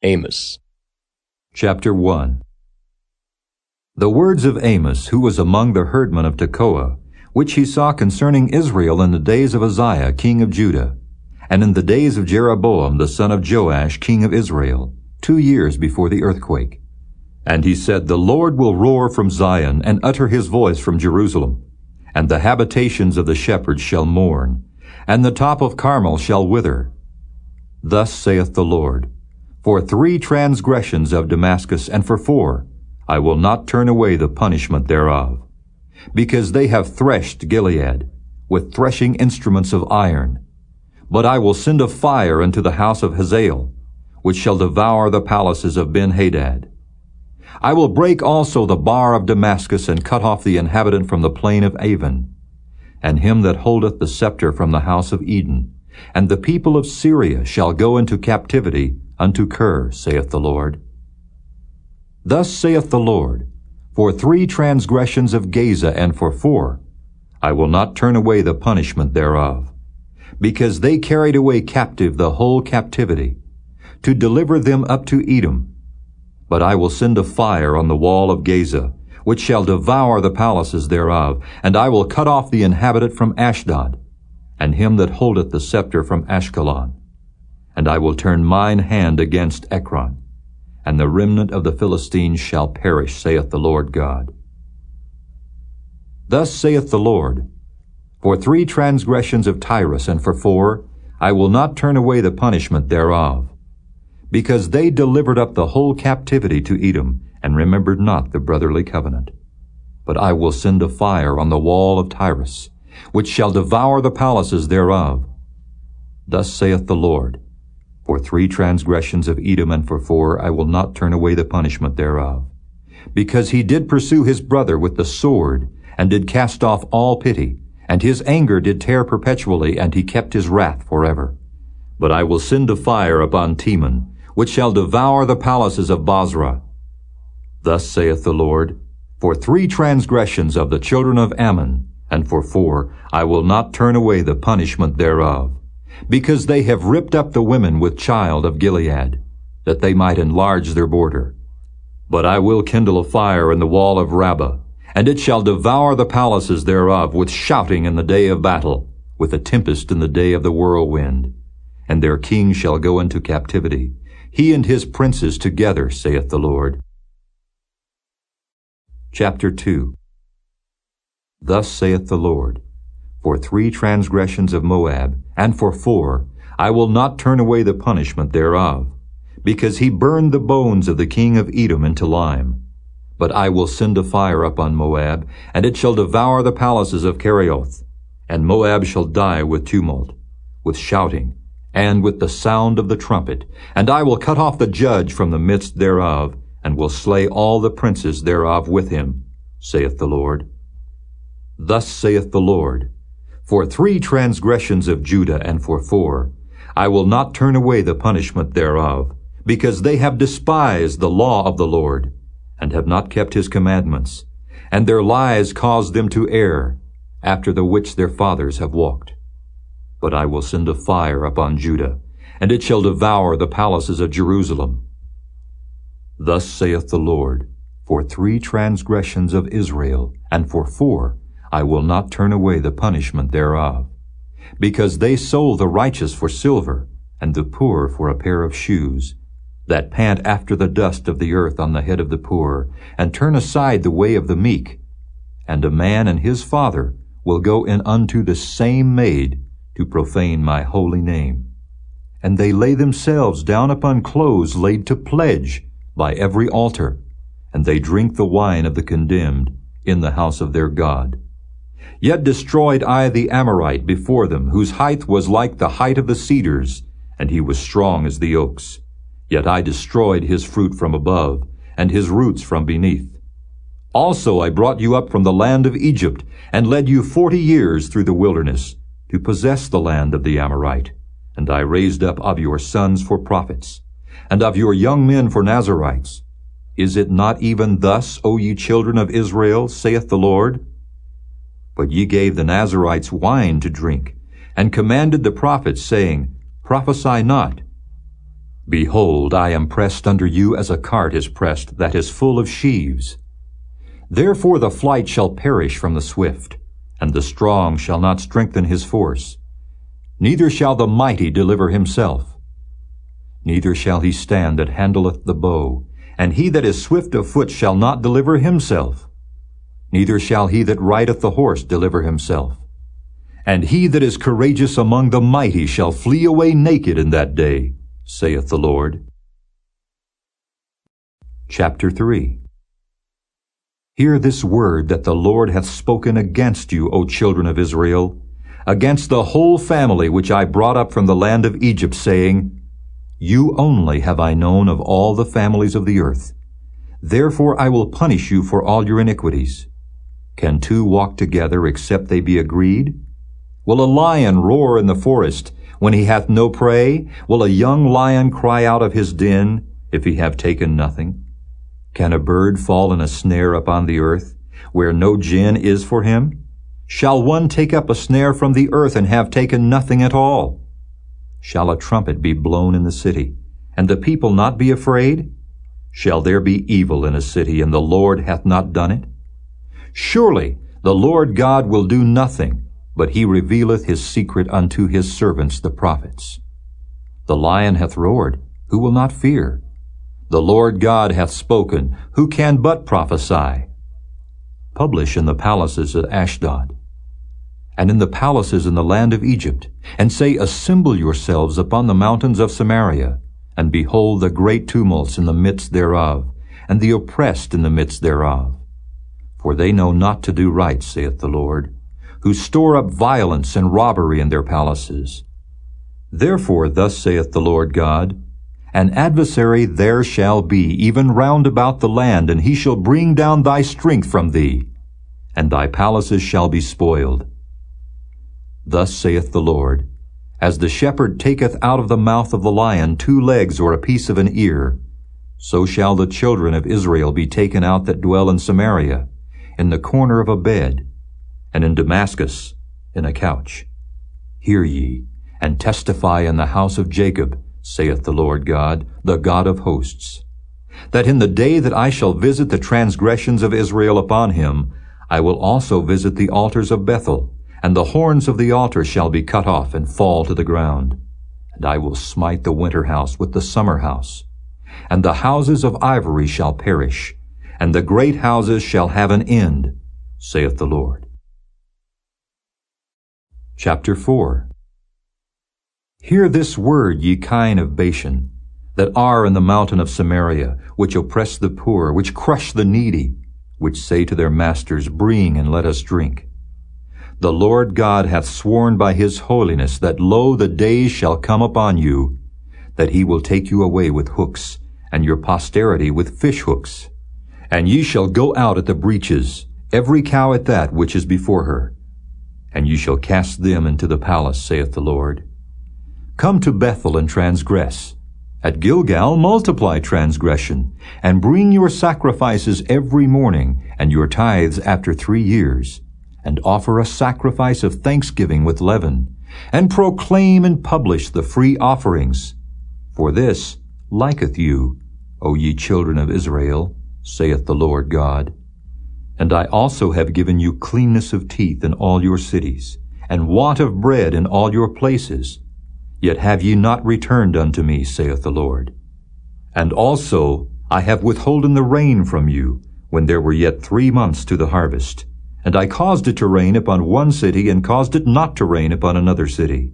Amos. Chapter 1. The words of Amos, who was among the herdmen of Tekoa, which he saw concerning Israel in the days of Uzziah king of Judah, and in the days of Jeroboam the son of Joash king of Israel, 2 years before the earthquake. And he said, The Lord will roar from Zion, and utter his voice from Jerusalem, and the habitations of the shepherds shall mourn, and the top of Carmel shall wither. Thus saith the Lord, For 3 transgressions of Damascus, and for 4, I will not turn away the punishment thereof. Because they have threshed Gilead with threshing instruments of iron. But I will send a fire unto the house of Hazael, which shall devour the palaces of Ben-Hadad. I will break also the bar of Damascus, and cut off the inhabitant from the plain of Avon, and him that holdeth the scepter from the house of Eden. And the people of Syria shall go into captivity unto Kir, saith the Lord. Thus saith the Lord, For 3 transgressions of Gaza, and for 4, I will not turn away the punishment thereof. Because they carried away captive the whole captivity, to deliver them up to Edom. But I will send a fire on the wall of Gaza, which shall devour the palaces thereof, and I will cut off the inhabitant from Ashdod, and him that holdeth the scepter from Ashkelon. And I will turn mine hand against Ekron, and the remnant of the Philistines shall perish, saith the Lord God. Thus saith the Lord, For 3 transgressions of Tyrus, and for 4, I will not turn away the punishment thereof. Because they delivered up the whole captivity to Edom, and remembered not the brotherly covenant. But I will send a fire on the wall of Tyrus, which shall devour the palaces thereof. Thus saith the Lord, For 3 transgressions of Edom, and for 4, I will not turn away the punishment thereof. Because he did pursue his brother with the sword, and did cast off all pity, and his anger did tear perpetually, and he kept his wrath forever. But I will send a fire upon Teman, which shall devour the palaces of Bozrah. Thus saith the Lord, For 3 transgressions of the children of Ammon, and for 4, I will not turn away the punishment thereof. Because they have ripped up the women with child of Gilead, that they might enlarge their border. But I will kindle a fire in the wall of Rabbah, and it shall devour the palaces thereof with shouting in the day of battle, with a tempest in the day of the whirlwind. And their king shall go into captivity, he and his princes together, saith the Lord. Chapter 2. Thus saith the Lord, For 3 transgressions of Moab, and for 4, I will not turn away the punishment thereof, because he burned the bones of the king of Edom into lime. But I will send a fire upon Moab, and it shall devour the palaces of Kerioth, and Moab shall die with tumult, with shouting, and with the sound of the trumpet. And I will cut off the judge from the midst thereof, and will slay all the princes thereof with him, saith the Lord. Thus saith the Lord, For 3 transgressions of Judah, and for 4, I will not turn away the punishment thereof, because they have despised the law of the Lord, and have not kept his commandments, and their lies caused them to err, after the which their fathers have walked. But I will send a fire upon Judah, and it shall devour the palaces of Jerusalem. Thus saith the Lord, For 3 transgressions of Israel, and for 4, I will not turn away the punishment thereof. Because they sold the righteous for silver, and the poor for a pair of shoes, that pant after the dust of the earth on the head of the poor, and turn aside the way of the meek. And a man and his father will go in unto the same maid, to profane my holy name. And they lay themselves down upon clothes laid to pledge by every altar, and they drink the wine of the condemned in the house of their God. Yet destroyed I the Amorite before them, whose height was like the height of the cedars, and he was strong as the oaks. Yet I destroyed his fruit from above, and his roots from beneath. Also I brought you up from the land of Egypt, and led you 40 years through the wilderness, to possess the land of the Amorite. And I raised up of your sons for prophets, and of your young men for Nazarites. Is it not even thus, O ye children of Israel, saith the Lord? But ye gave the Nazarites wine to drink, and commanded the prophets, saying, Prophesy not. Behold, I am pressed under you as a cart is pressed that is full of sheaves. Therefore the flight shall perish from the swift, and the strong shall not strengthen his force. Neither shall the mighty deliver himself. Neither shall he stand that handleth the bow, and he that is swift of foot shall not deliver himself. Neither shall he that rideth the horse deliver himself. And he that is courageous among the mighty shall flee away naked in that day, saith the Lord. Chapter 3. Hear this word that the Lord hath spoken against you, O children of Israel, against the whole family which I brought up from the land of Egypt, saying, You only have I known of all the families of the earth. Therefore I will punish you for all your iniquities. Can two walk together except they be agreed? Will a lion roar in the forest when he hath no prey? Will a young lion cry out of his den if he have taken nothing? Can a bird fall in a snare upon the earth, where no gin is for him? Shall one take up a snare from the earth and have taken nothing at all? Shall a trumpet be blown in the city, and the people not be afraid? Shall there be evil in a city, and the Lord hath not done it? Surely the Lord God will do nothing, but he revealeth his secret unto his servants the prophets. The lion hath roared, who will not fear? The Lord God hath spoken, who can but prophesy? Publish in the palaces of Ashdod, and in the palaces in the land of Egypt, and say, Assemble yourselves upon the mountains of Samaria, and behold the great tumults in the midst thereof, and the oppressed in the midst thereof. For they know not to do right, saith the Lord, who store up violence and robbery in their palaces. Therefore thus saith the Lord God, An adversary there shall be, even round about the land, and he shall bring down thy strength from thee, and thy palaces shall be spoiled. Thus saith the Lord, As the shepherd taketh out of the mouth of the lion 2 legs or a piece of an ear, so shall the children of Israel be taken out that dwell in Samaria, in the corner of a bed, and in Damascus, in a couch. Hear ye, and testify in the house of Jacob, saith the Lord God, the God of hosts, that in the day that I shall visit the transgressions of Israel upon him, I will also visit the altars of Bethel, and the horns of the altar shall be cut off and fall to the ground. And I will smite the winter house with the summer house, and the houses of ivory shall perish, and the great houses shall have an end, saith the Lord. Chapter 4. Hear this word, ye kine of Bashan, that are in the mountain of Samaria, which oppress the poor, which crush the needy, which say to their masters, Bring and let us drink. The Lord God hath sworn by his holiness that, lo, the days shall come upon you, that he will take you away with hooks, and your posterity with fish hooks. And ye shall go out at the breaches, every cow at that which is before her. And ye shall cast them into the palace, saith the Lord. Come to Bethel and transgress. At Gilgal multiply transgression, and bring your sacrifices every morning, and your tithes after 3 years, and offer a sacrifice of thanksgiving with leaven, and proclaim and publish the free offerings. For this liketh you, O ye children of Israel, saith the Lord God. And I also have given you cleanness of teeth in all your cities, and want of bread in all your places. Yet have ye not returned unto me, saith the Lord. And also I have withholden the rain from you, when there were yet 3 months to the harvest. And I caused it to rain upon one city, and caused it not to rain upon another city.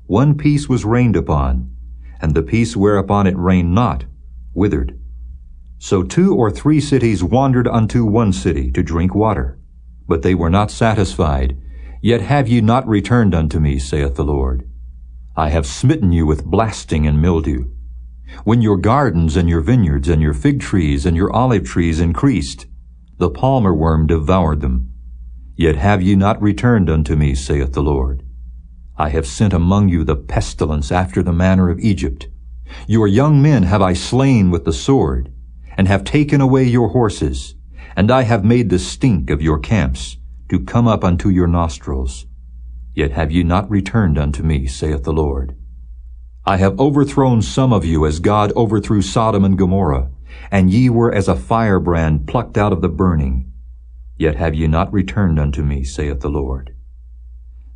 One piece was rained upon, and the piece whereupon it rained not withered. So 2 or 3 cities wandered unto one city to drink water, but they were not satisfied. Yet have ye not returned unto me, saith the Lord. I have smitten you with blasting and mildew. When your gardens and your vineyards and your fig trees and your olive trees increased, the palmer worm devoured them. Yet have ye not returned unto me, saith the Lord. I have sent among you the pestilence after the manner of Egypt. Your young men have I slain with the sword, and have taken away your horses, and I have made the stink of your camps to come up unto your nostrils. Yet have ye not returned unto me, saith the Lord. I have overthrown some of you as God overthrew Sodom and Gomorrah, and ye were as a firebrand plucked out of the burning. Yet have ye not returned unto me, saith the Lord.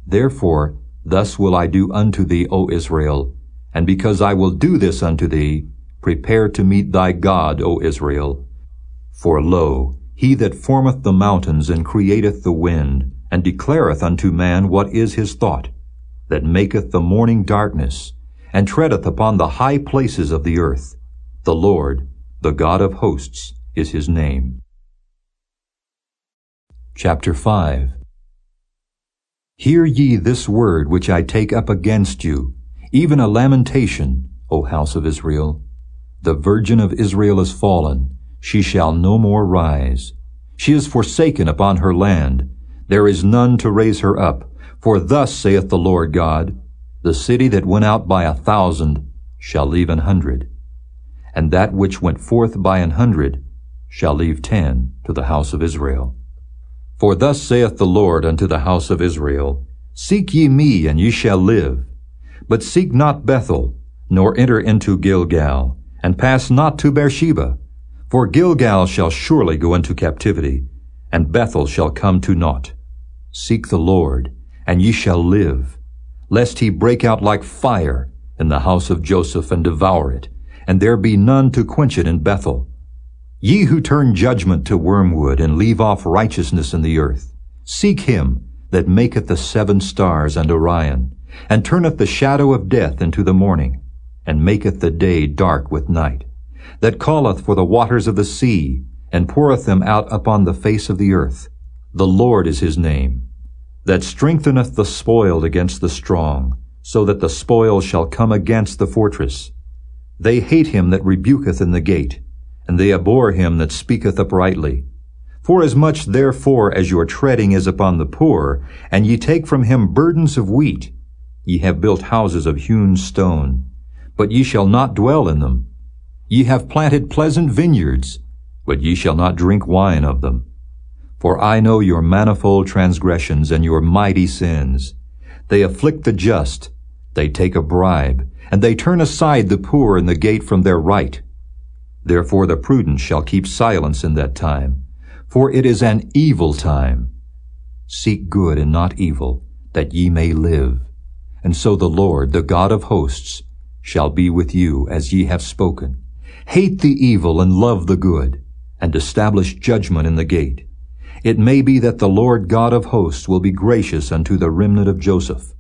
Therefore thus will I do unto thee, O Israel, and because I will do this unto thee, prepare to meet thy God, O Israel. For lo, he that formeth the mountains and createth the wind, and declareth unto man what is his thought, that maketh the morning darkness, and treadeth upon the high places of the earth. The Lord, the God of hosts, is his name. Chapter 5. Hear ye this word which I take up against you, even a lamentation, O house of Israel. The virgin of Israel is fallen, she shall no more rise. She is forsaken upon her land, there is none to raise her up. For thus saith the Lord God, the city that went out by 1,000 shall leave 100, and that which went forth by 100 shall leave 10 to the house of Israel. For thus saith the Lord unto the house of Israel, Seek ye me, and ye shall live. But seek not Bethel, nor enter into Gilgal, and pass not to Beersheba. For Gilgal shall surely go into captivity, and Bethel shall come to naught. Seek the Lord, and ye shall live, lest he break out like fire in the house of Joseph and devour it, and there be none to quench it in Bethel. Ye who turn judgment to wormwood and leave off righteousness in the earth, seek him that maketh the 7 stars and Orion, and turneth the shadow of death into the morning, and maketh the day dark with night, that calleth for the waters of the sea, and poureth them out upon the face of the earth. The Lord is his name, that strengtheneth the spoiled against the strong, so that the spoil shall come against the fortress. They hate him that rebuketh in the gate, and they abhor him that speaketh uprightly. Forasmuch therefore as your treading is upon the poor, and ye take from him burdens of wheat, ye have built houses of hewn stone, but ye shall not dwell in them. Ye have planted pleasant vineyards, but ye shall not drink wine of them. For I know your manifold transgressions and your mighty sins. They afflict the just, they take a bribe, and they turn aside the poor in the gate from their right. Therefore the prudent shall keep silence in that time, for it is an evil time. Seek good and not evil, that ye may live. And so the Lord, the God of hosts, shall be with you as ye have spoken. Hate the evil and love the good, and establish judgment in the gate. It may be that the Lord God of hosts will be gracious unto the remnant of Joseph.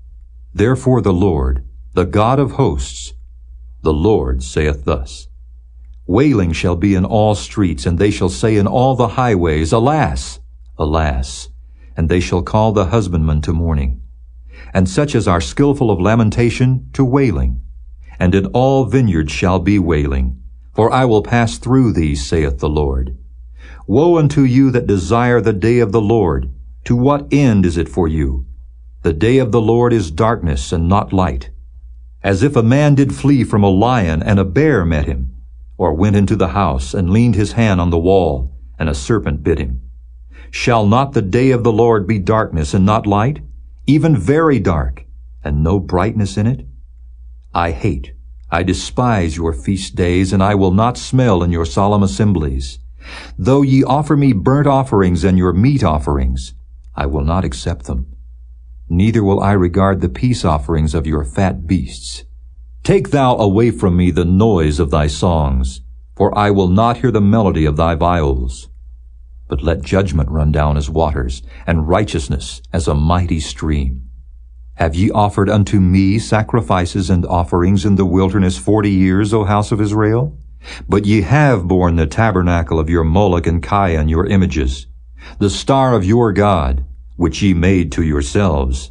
Therefore the Lord, the God of hosts, the Lord saith thus, Wailing shall be in all streets, and they shall say in all the highways, Alas, alas! And they shall call the husbandman to mourning, and such as are skillful of lamentation to wailing. And in all vineyards shall be wailing, for I will pass through these, saith the Lord. Woe unto you that desire the day of the Lord! To what end is it for you? The day of the Lord is darkness and not light. As if a man did flee from a lion, and a bear met him, or went into the house, and leaned his hand on the wall, and a serpent bit him. Shall not the day of the Lord be darkness and not light, even very dark, and no brightness in it? I despise your feast days, and I will not smell in your solemn assemblies. Though ye offer me burnt offerings and your meat offerings, I will not accept them. Neither will I regard the peace offerings of your fat beasts. Take thou away from me the noise of thy songs, for I will not hear the melody of thy viols. But let judgment run down as waters, and righteousness as a mighty stream. Have ye offered unto me sacrifices and offerings in the wilderness 40 years, O house of Israel? But ye have borne the tabernacle of your Moloch and Chian, your images, the star of your God, which ye made to yourselves.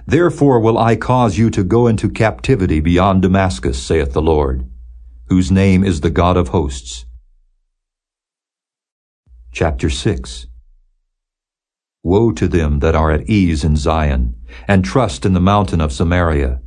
Therefore will I cause you to go into captivity beyond Damascus, saith the Lord, whose name is the God of hosts. Chapter 6. Woe to them that are at ease in Zion, and trust in the mountain of Samaria,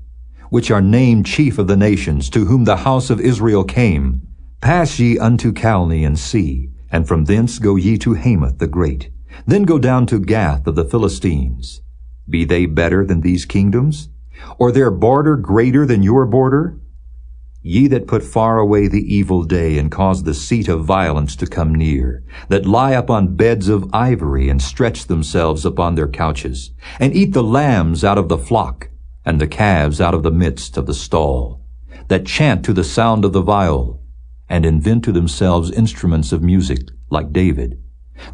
which are named chief of the nations, to whom the house of Israel came. Pass ye unto Calne and see, and from thence go ye to Hamath the great. Then go down to Gath of the Philistines. Be they better than these kingdoms? Or their border greater than your border? Ye that put far away the evil day, and cause the seat of violence to come near, that lie upon beds of ivory, and stretch themselves upon their couches, and eat the lambs out of the flock, and the calves out of the midst of the stall, that chant to the sound of the viol, and invent to themselves instruments of music, like David,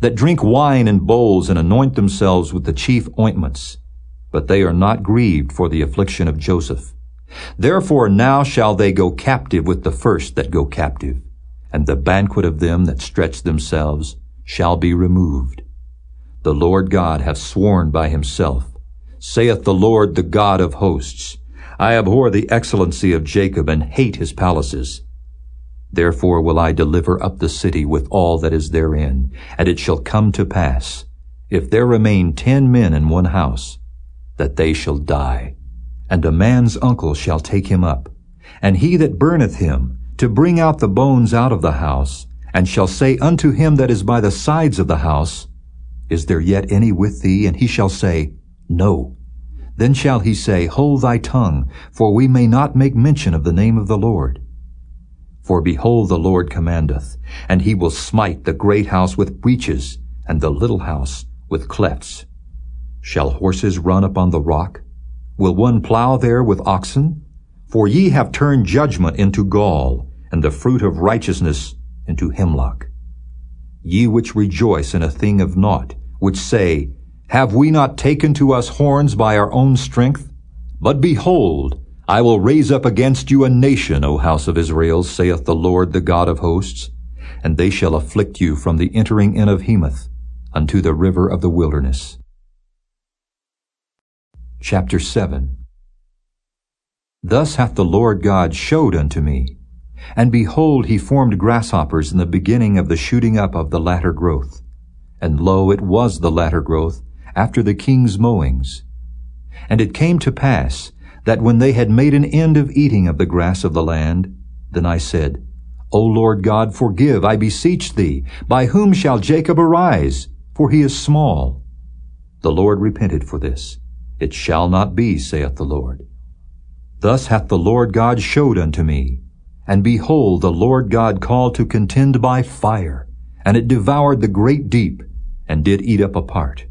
that drink wine in bowls, and anoint themselves with the chief ointments, but they are not grieved for the affliction of Joseph. Therefore now shall they go captive with the first that go captive, and the banquet of them that stretch themselves shall be removed. The Lord God hath sworn by himself, saith the Lord, the God of hosts, I abhor the excellency of Jacob, and hate his palaces. Therefore will I deliver up the city with all that is therein, and it shall come to pass, if there remain 10 men in one house, that they shall die. And a man's uncle shall take him up, and he that burneth him, to bring out the bones out of the house, and shall say unto him that is by the sides of the house, Is there yet any with thee? And he shall say, No. Then shall he say, Hold thy tongue, for we may not make mention of the name of the Lord. For behold, the Lord commandeth, and he will smite the great house with breaches, and the little house with clefts. Shall horses run upon the rock? Will one plow there with oxen? For ye have turned judgment into gall, and the fruit of righteousness into hemlock. Ye which rejoice in a thing of naught, which say, Have we not taken to us horns by our own strength? But behold, I will raise up against you a nation, O house of Israel, saith the Lord, the God of hosts, and they shall afflict you from the entering in of Hemath unto the river of the wilderness. Chapter 7. Thus hath the Lord God showed unto me, and behold, he formed grasshoppers in the beginning of the shooting up of the latter growth. And lo, it was the latter growth, after the king's mowings. And it came to pass, that when they had made an end of eating of the grass of the land, then I said, O Lord God, forgive, I beseech thee, by whom shall Jacob arise? For he is small. The Lord repented for this. It shall not be, saith the Lord. Thus hath the Lord God showed unto me. And behold, the Lord God called to contend by fire, and it devoured the great deep, and did eat up a part.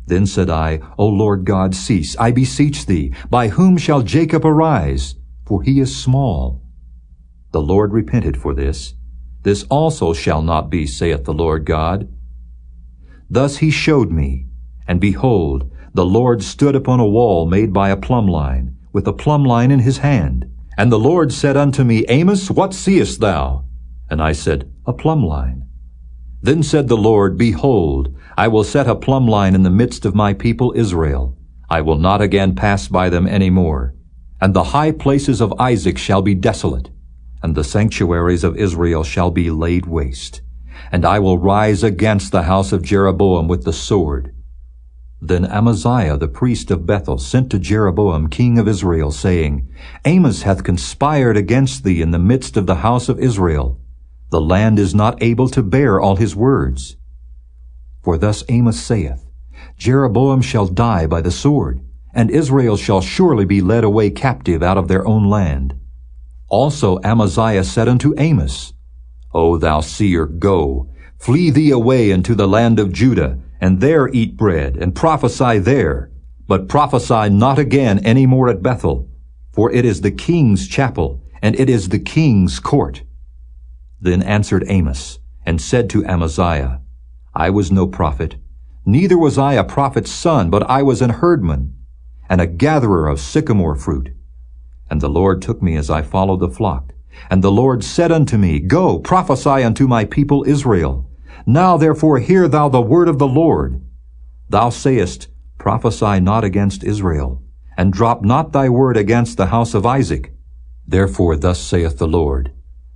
Then said I, O Lord God, cease, I beseech thee, by whom shall Jacob arise? For he is small. The Lord repented for this. This also shall not be, saith the Lord God. Thus he showed me, and behold, the Lord stood upon a wall made by a plumb line, with a plumb line in his hand. And the Lord said unto me, Amos, what seest thou? And I said, A plumb line. Then said the Lord, Behold, I will set a plumb line in the midst of my people Israel. I will not again pass by them any more. And the high places of Isaac shall be desolate, and the sanctuaries of Israel shall be laid waste. And I will rise against the house of Jeroboam with the sword. Then Amaziah the priest of Bethel sent to Jeroboam king of Israel, saying, Amos hath conspired against thee in the midst of the house of Israel. The land is not able to bear all his words. For thus Amos saith, Jeroboam shall die by the sword, and Israel shall surely be led away captive out of their own land. Also Amaziah said unto Amos, O thou seer, go, flee thee away into the land of Judah, and there eat bread, and prophesy there. But prophesy not again any more at Bethel, for it is the king's chapel, and it is the king's court. Then answered Amos, and said to Amaziah, I was no prophet, neither was I a prophet's son, but I was an herdman, and a gatherer of sycamore fruit. And the Lord took me as I followed the flock. And the Lord said unto me, Go, prophesy unto my people Israel. Now therefore hear thou the word of the Lord. Thou sayest, Prophesy not against Israel, and drop not thy word against the house of Isaac. Therefore thus saith the Lord,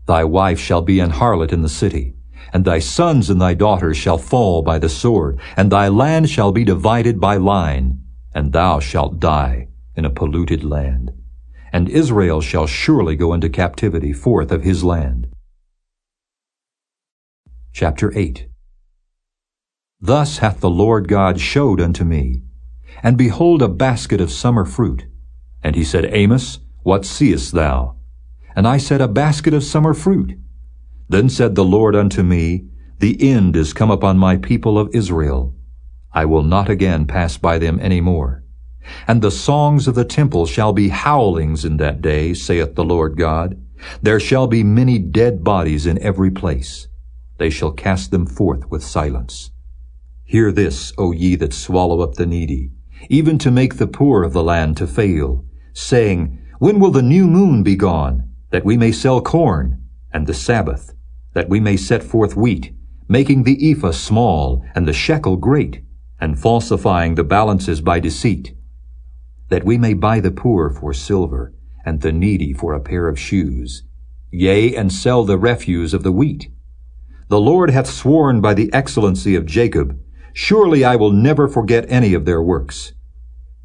Thy wife shall be an harlot in the city, and thy sons and thy daughters shall fall by the sword, and thy land shall be divided by line, and thou shalt die in a polluted land. And Israel shall surely go into captivity forth of his land. Chapter 8. Thus hath the Lord God showed unto me, and behold a basket of summer fruit. And he said, Amos, what seest thou? and I set a basket of summer fruit. Then said the Lord unto me, The end is come upon my people of Israel. I will not again pass by them any more. And the songs of the temple shall be howlings in that day, saith the Lord God. There shall be many dead bodies in every place. They shall cast them forth with silence. Hear this, O ye that swallow up the needy, even to make the poor of the land to fail, saying, When will the new moon be gone, that we may sell corn, and the Sabbath, that we may set forth wheat, making the ephah small, and the shekel great, and falsifying the balances by deceit, that we may buy the poor for silver, and the needy for a pair of shoes, yea, and sell the refuse of the wheat. The Lord hath sworn by the excellency of Jacob, Surely I will never forget any of their works.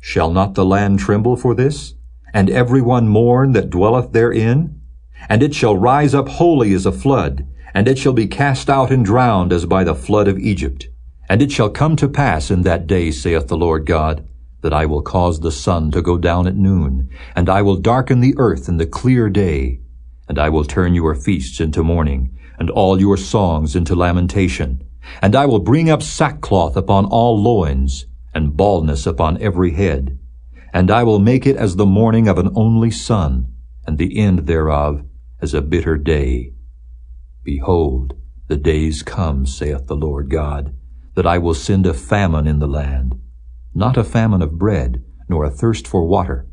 Shall not the land tremble for this, and every one mourn that dwelleth therein? And it shall rise up wholly as a flood, and it shall be cast out and drowned as by the flood of Egypt. And it shall come to pass in that day, saith the Lord God, that I will cause the sun to go down at noon, and I will darken the earth in the clear day, and I will turn your feasts into mourning, and all your songs into lamentation. And I will bring up sackcloth upon all loins, and baldness upon every head. And I will make it as the mourning of an only son, and the end thereof as a bitter day. Behold, the days come, saith the Lord God, that I will send a famine in the land, not a famine of bread, nor a thirst for water,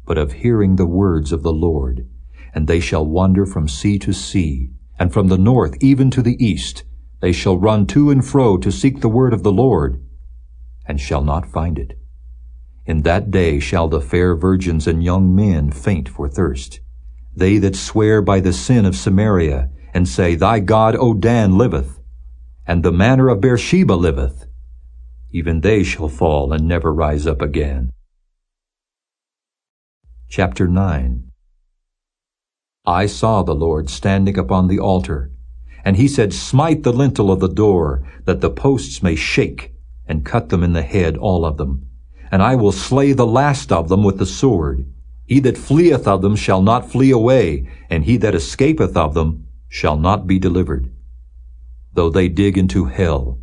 but of hearing the words of the Lord. And they shall wander from sea to sea, and from the north even to the east. They shall run to and fro to seek the word of the Lord, and shall not find it. In that day shall the fair virgins and young men faint for thirst. They that swear by the sin of Samaria, and say, Thy God, O Dan, liveth, and the manor of Beersheba liveth, even they shall fall and never rise up again. Chapter 9. I saw the Lord standing upon the altar, and he said, Smite the lintel of the door, that the posts may shake, and cut them in the head, all of them. And I will slay the last of them with the sword. He that fleeth of them shall not flee away, and he that escapeth of them shall not be delivered. Though they dig into hell,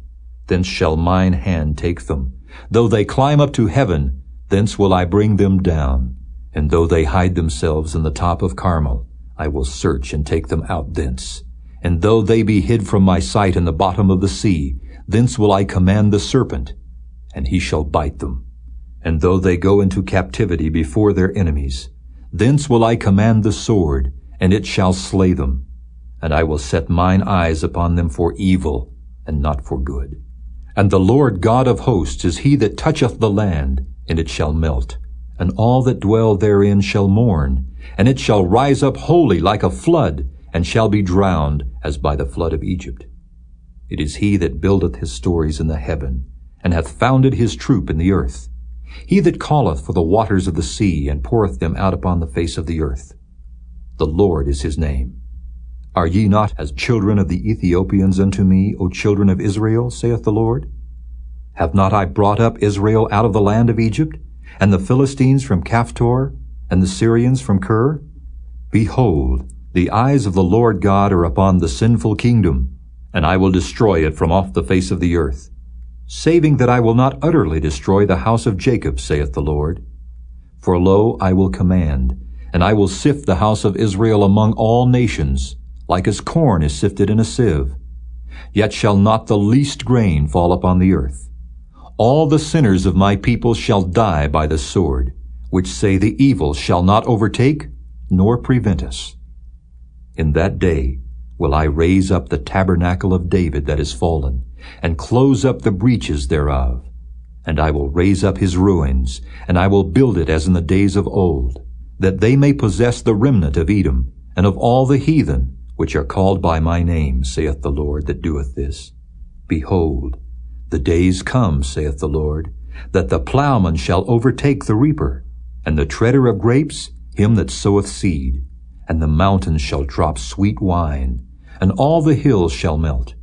thence shall mine hand take them. Though they climb up to heaven, thence will I bring them down. And though they hide themselves in the top of Carmel, I will search and take them out thence. And though they be hid from my sight in the bottom of the sea, thence will I command the serpent, and he shall bite them. And though they go into captivity before their enemies, thence will I command the sword, and it shall slay them. And I will set mine eyes upon them for evil, and not for good. And the Lord God of hosts is he that toucheth the land, and it shall melt. And all that dwell therein shall mourn, and it shall rise up wholly like a flood, and shall be drowned as by the flood of Egypt. It is he that buildeth his stories in the heaven, and hath founded his troop in the earth. He that calleth for the waters of the sea, and poureth them out upon the face of the earth. The Lord is his name. Are ye not as children of the Ethiopians unto me, O children of Israel, saith the Lord? Have not I brought up Israel out of the land of Egypt, and the Philistines from Caphtor, and the Syrians from Kir? Behold, the eyes of the Lord God are upon the sinful kingdom, and I will destroy it from off the face of the earth, saving that I will not utterly destroy the house of Jacob, saith the Lord. For lo, I will command, and I will sift the house of Israel among all nations, like as corn is sifted in a sieve. Yet shall not the least grain fall upon the earth. All the sinners of my people shall die by the sword, which say the evil shall not overtake, nor prevent us. In that day will I raise up the tabernacle of David that is fallen, and close up the breaches thereof. And I will raise up his ruins, and I will build it as in the days of old, that they may possess the remnant of Edom, and of all the heathen, which are called by my name, saith the Lord that doeth this. Behold, the days come, saith the Lord, that the plowman shall overtake the reaper, and the treader of grapes him that soweth seed. And the mountains shall drop sweet wine, and all the hills shall melt.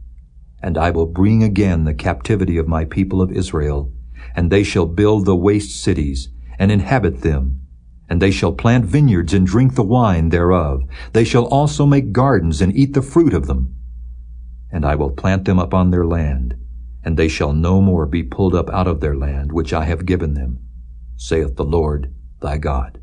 And I will bring again the captivity of my people of Israel, and they shall build the waste cities, and inhabit them. And they shall plant vineyards and drink the wine thereof. They shall also make gardens and eat the fruit of them. And I will plant them upon their land, and they shall no more be pulled up out of their land which I have given them, saith the Lord thy God.